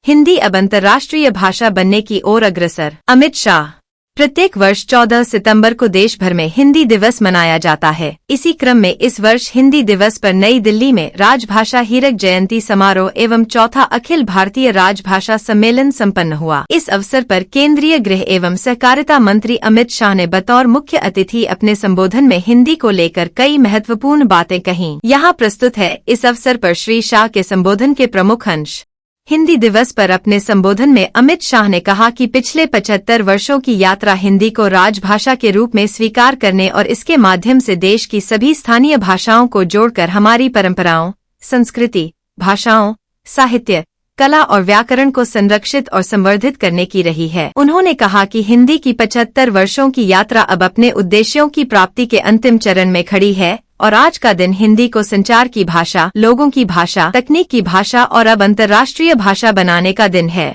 हिंदी अब अंतर्राष्ट्रीय भाषा बनने की ओर अग्रसर। अमित शाह। प्रत्येक वर्ष 14 सितंबर को देश भर में हिंदी दिवस मनाया जाता है। इसी क्रम में इस वर्ष हिंदी दिवस पर नई दिल्ली में राजभाषा हीरक जयंती समारोह एवं चौथा अखिल भारतीय राजभाषा सम्मेलन संपन्न हुआ। इस अवसर पर केंद्रीय गृह एवं सहकारिता मंत्री अमित शाह ने बतौर मुख्य अतिथि अपने संबोधन में हिंदी को लेकर कई महत्वपूर्ण बातें कहीं। यहाँ प्रस्तुत है इस अवसर पर श्री शाह के संबोधन के प्रमुख अंश। हिंदी दिवस पर अपने संबोधन में अमित शाह ने कहा कि पिछले 75 वर्षों की यात्रा हिंदी को राजभाषा के रूप में स्वीकार करने और इसके माध्यम से देश की सभी स्थानीय भाषाओं को जोड़कर हमारी परंपराओं, संस्कृति, भाषाओं, साहित्य, कला और व्याकरण को संरक्षित और संवर्धित करने की रही है। उन्होंने कहा कि हिंदी की 75 वर्षों की यात्रा अब अपने उद्देश्यों की प्राप्ति के अंतिम चरण में खड़ी है और आज का दिन हिंदी को संचार की भाषा, लोगों की भाषा, तकनीक की भाषा और अब अंतर्राष्ट्रीय भाषा बनाने का दिन है।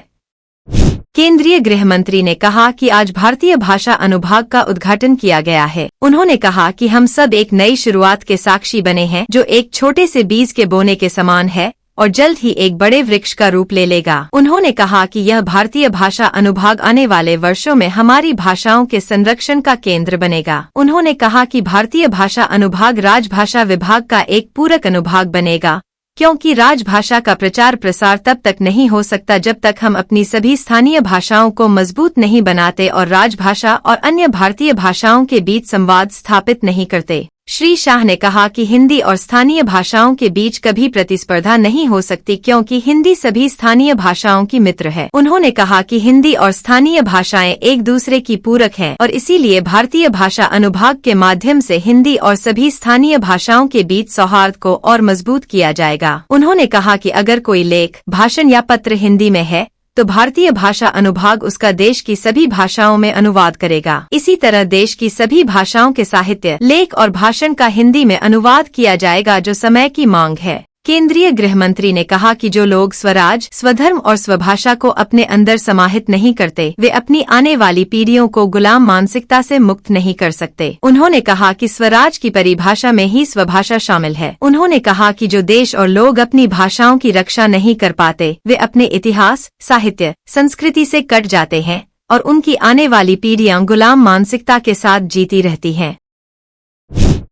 केंद्रीय गृह मंत्री ने कहा कि आज भारतीय भाषा अनुभाग का उद्घाटन किया गया है। उन्होंने कहा कि हम सब एक नई शुरुआत के साक्षी बने हैं जो एक छोटे से बीज के बोने के समान है और जल्द ही एक बड़े वृक्ष का रूप ले लेगा। उन्होंने कहा कि यह भारतीय भाषा अनुभाग आने वाले वर्षों में हमारी भाषाओं के संरक्षण का केंद्र बनेगा। उन्होंने कहा कि भारतीय भाषा अनुभाग राजभाषा विभाग का एक पूरक अनुभाग बनेगा, क्योंकि राजभाषा का प्रचार प्रसार तब तक नहीं हो सकता जब तक हम अपनी सभी स्थानीय भाषाओं को मजबूत नहीं बनाते और राजभाषा और अन्य भारतीय भाषाओं के बीच संवाद स्थापित नहीं करते। श्री शाह ने कहा कि हिंदी और स्थानीय भाषाओं के बीच कभी प्रतिस्पर्धा नहीं हो सकती क्योंकि हिंदी सभी स्थानीय भाषाओं की मित्र है। उन्होंने कहा कि हिंदी और स्थानीय भाषाएं एक दूसरे की पूरक हैं और इसीलिए भारतीय भाषा अनुभाग के माध्यम से हिंदी और सभी स्थानीय भाषाओं के बीच सौहार्द को और मजबूत किया जाएगा। उन्होंने कहा कि अगर कोई लेख, भाषण या पत्र हिंदी में है तो भारतीय भाषा अनुभाग उसका देश की सभी भाषाओं में अनुवाद करेगा। इसी तरह देश की सभी भाषाओं के साहित्य, लेख और भाषण का हिंदी में अनुवाद किया जाएगा जो समय की मांग है। केंद्रीय गृह मंत्री ने कहा कि जो लोग स्वराज, स्वधर्म और स्वभाषा को अपने अंदर समाहित नहीं करते, वे अपनी आने वाली पीढ़ियों को गुलाम मानसिकता से मुक्त नहीं कर सकते। उन्होंने कहा कि स्वराज की परिभाषा में ही स्वभाषा शामिल है। उन्होंने कहा कि जो देश और लोग अपनी भाषाओं की रक्षा नहीं कर पाते, वे अपने इतिहास, साहित्य, संस्कृति से कट जाते हैं और उनकी आने वाली पीढ़ियां गुलाम मानसिकता के साथ जीती रहती हैं।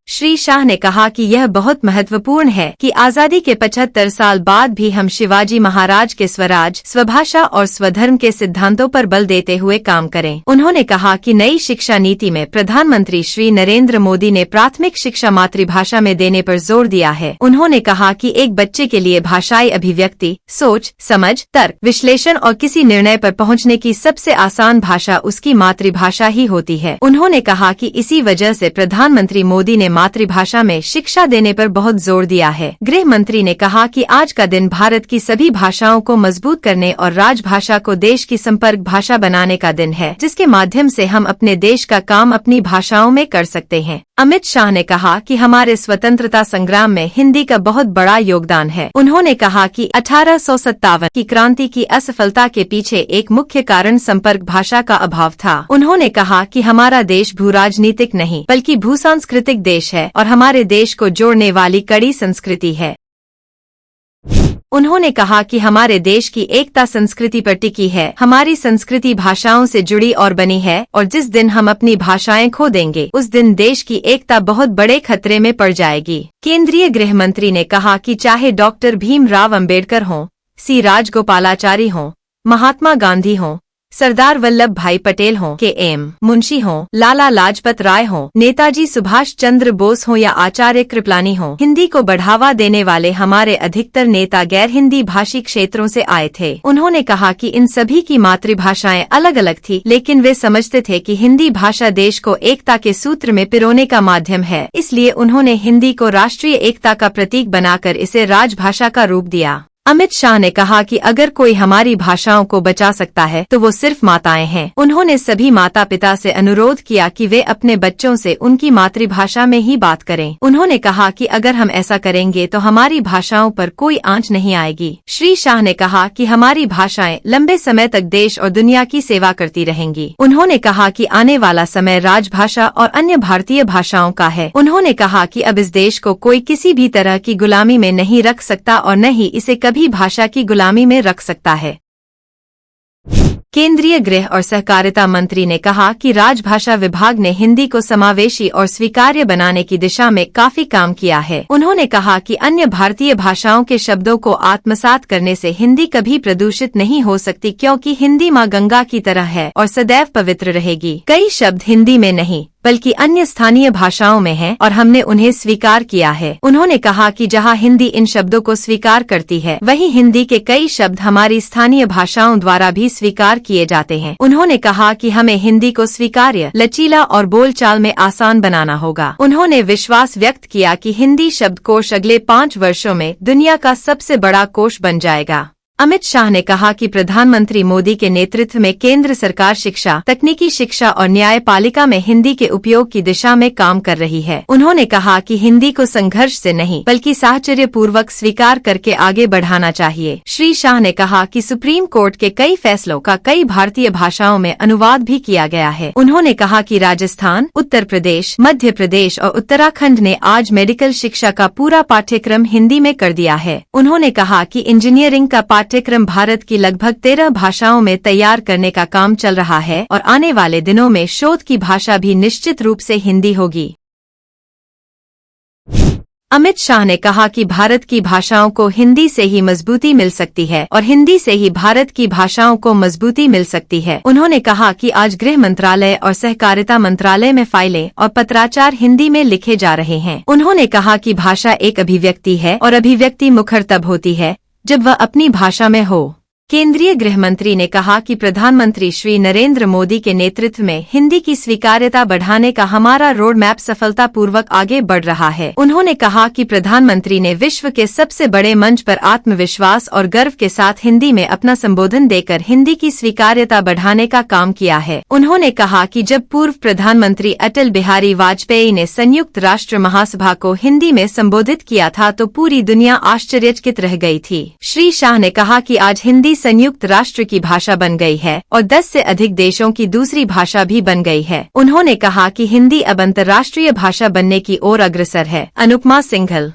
श्री शाह ने कहा कि यह बहुत महत्वपूर्ण है कि आजादी के 75 साल बाद भी हम शिवाजी महाराज के स्वराज, स्वभाषा और स्वधर्म के सिद्धांतों पर बल देते हुए काम करें। उन्होंने कहा कि नई शिक्षा नीति में प्रधानमंत्री श्री नरेंद्र मोदी ने प्राथमिक शिक्षा मातृभाषा में देने पर जोर दिया है। उन्होंने कहा कि एक बच्चे के लिए भाषाई अभिव्यक्ति, सोच, समझ, तर्क, विश्लेषण और किसी निर्णय पर पहुंचने की सबसे आसान भाषा उसकी मातृभाषा ही होती है। उन्होंने कहा कि इसी वजह से प्रधानमंत्री मोदी ने मातृभाषा में शिक्षा देने पर बहुत जोर दिया है। गृह मंत्री ने कहा कि आज का दिन भारत की सभी भाषाओं को मजबूत करने और राजभाषा को देश की संपर्क भाषा बनाने का दिन है, जिसके माध्यम से हम अपने देश का काम अपनी भाषाओं में कर सकते हैं। अमित शाह ने कहा कि हमारे स्वतंत्रता संग्राम में हिंदी का बहुत बड़ा योगदान है। उन्होंने कहा कि 1857 की क्रांति की असफलता के पीछे एक मुख्य कारण संपर्क भाषा का अभाव था। उन्होंने कहा कि हमारा देश भूराजनीतिक नहीं बल्कि भूसांस्कृतिक देश है और हमारे देश को जोड़ने वाली कड़ी संस्कृति है। उन्होंने कहा कि हमारे देश की एकता संस्कृति पर टिकी है। हमारी संस्कृति भाषाओं से जुड़ी और बनी है और जिस दिन हम अपनी भाषाएं खो देंगे उस दिन देश की एकता बहुत बड़े खतरे में पड़ जाएगी। केंद्रीय गृह मंत्री ने कहा कि चाहे डॉक्टर भीमराव अंबेडकर हों, सी राजगोपालाचारी हों, महात्मा गांधी हों, सरदार वल्लभ भाई पटेल हों, के.एम. मुंशी हों, लाला लाजपत राय हों, नेताजी सुभाष चंद्र बोस हों या आचार्य कृपलानी हों, हिंदी को बढ़ावा देने वाले हमारे अधिकतर नेता गैर हिंदी भाषी क्षेत्रों से आए थे। उन्होंने कहा कि इन सभी की मातृभाषाएं अलग अलग थी, लेकिन वे समझते थे कि हिंदी भाषा देश को एकता के सूत्र में पिरोने का माध्यम है। इसलिए उन्होंने हिंदी को राष्ट्रीय एकता का प्रतीक बनाकर इसे राजभाषा का रूप दिया। अमित शाह ने कहा कि अगर कोई हमारी भाषाओं को बचा सकता है तो वो सिर्फ माताएं हैं। उन्होंने सभी माता पिता से अनुरोध किया कि वे अपने बच्चों से उनकी मातृभाषा में ही बात करें। उन्होंने कहा कि अगर हम ऐसा करेंगे तो हमारी भाषाओं पर कोई आंच नहीं आएगी। श्री शाह ने कहा कि हमारी भाषाएं लंबे समय तक देश और दुनिया की सेवा करती रहेंगी। उन्होंने कहा कि आने वाला समय राजभाषा और अन्य भारतीय भाषाओं का है। उन्होंने कहा कि अब इस देश को कोई किसी भी तरह की गुलामी में नहीं रख सकता और न ही इसे भी भाषा की गुलामी में रख सकता है। केंद्रीय गृह और सहकारिता मंत्री ने कहा कि राजभाषा विभाग ने हिंदी को समावेशी और स्वीकार्य बनाने की दिशा में काफी काम किया है। उन्होंने कहा कि अन्य भारतीय भाषाओं के शब्दों को आत्मसात करने से हिंदी कभी प्रदूषित नहीं हो सकती, क्योंकि हिंदी माँ गंगा की तरह है और सदैव पवित्र रहेगी। कई शब्द हिंदी में नहीं बल्कि अन्य स्थानीय भाषाओं में हैं और हमने उन्हें स्वीकार किया है। उन्होंने कहा कि जहां हिंदी इन शब्दों को स्वीकार करती है, वहीं हिंदी के कई शब्द हमारी स्थानीय भाषाओं द्वारा भी स्वीकार किए जाते हैं। उन्होंने कहा कि हमें हिंदी को स्वीकार्य, लचीला और बोलचाल में आसान बनाना होगा। उन्होंने विश्वास व्यक्त किया कि हिंदी शब्दकोश अगले 5 वर्षों में दुनिया का सबसे बड़ा कोश बन जाएगा। अमित शाह ने कहा कि प्रधानमंत्री मोदी के नेतृत्व में केंद्र सरकार शिक्षा, तकनीकी शिक्षा और न्यायपालिका में हिंदी के उपयोग की दिशा में काम कर रही है। उन्होंने कहा कि हिंदी को संघर्ष से नहीं बल्कि साहचर्यपूर्वक स्वीकार करके आगे बढ़ाना चाहिए। श्री शाह ने कहा कि सुप्रीम कोर्ट के कई फैसलों का कई भारतीय भाषाओं में अनुवाद भी किया गया है। उन्होंने कहा कि राजस्थान, उत्तर प्रदेश, मध्य प्रदेश और उत्तराखंड ने आज मेडिकल शिक्षा का पूरा पाठ्यक्रम हिंदी में कर दिया है। उन्होंने कहा कि इंजीनियरिंग का पाठ्यक्रम भारत की लगभग 13 भाषाओं में तैयार करने का काम चल रहा है और आने वाले दिनों में शोध की भाषा भी निश्चित रूप से हिंदी होगी। अमित शाह ने कहा कि भारत की भाषाओं को हिंदी से ही मजबूती मिल सकती है और हिंदी से ही भारत की भाषाओं को मजबूती मिल सकती है। उन्होंने कहा कि आज गृह मंत्रालय और सहकारिता मंत्रालय में फाइलें और पत्राचार हिंदी में लिखे जा रहे हैं। उन्होंने कहा कि भाषा एक अभिव्यक्ति है और अभिव्यक्ति मुखर तब होती है जब वह अपनी भाषा में हो। केंद्रीय गृह मंत्री ने कहा कि प्रधानमंत्री श्री नरेंद्र मोदी के नेतृत्व में हिंदी की स्वीकार्यता बढ़ाने का हमारा रोड मैप सफलतापूर्वक आगे बढ़ रहा है। उन्होंने कहा कि प्रधानमंत्री ने विश्व के सबसे बड़े मंच पर आत्मविश्वास और गर्व के साथ हिंदी में अपना संबोधन देकर हिंदी की स्वीकार्यता बढ़ाने का काम किया है। उन्होंने कहा कि जब पूर्व प्रधानमंत्री अटल बिहारी वाजपेयी ने संयुक्त राष्ट्र महासभा को हिंदी में संबोधित किया था तो पूरी दुनिया आश्चर्यचकित रह गई थी। श्री शाह ने कहा कि आज हिंदी संयुक्त राष्ट्र की भाषा बन गई है और 10 से अधिक देशों की दूसरी भाषा भी बन गई है। उन्होंने कहा कि हिंदी अब अंतर्राष्ट्रीय भाषा बनने की ओर अग्रसर है। अनुपमा सिंघल।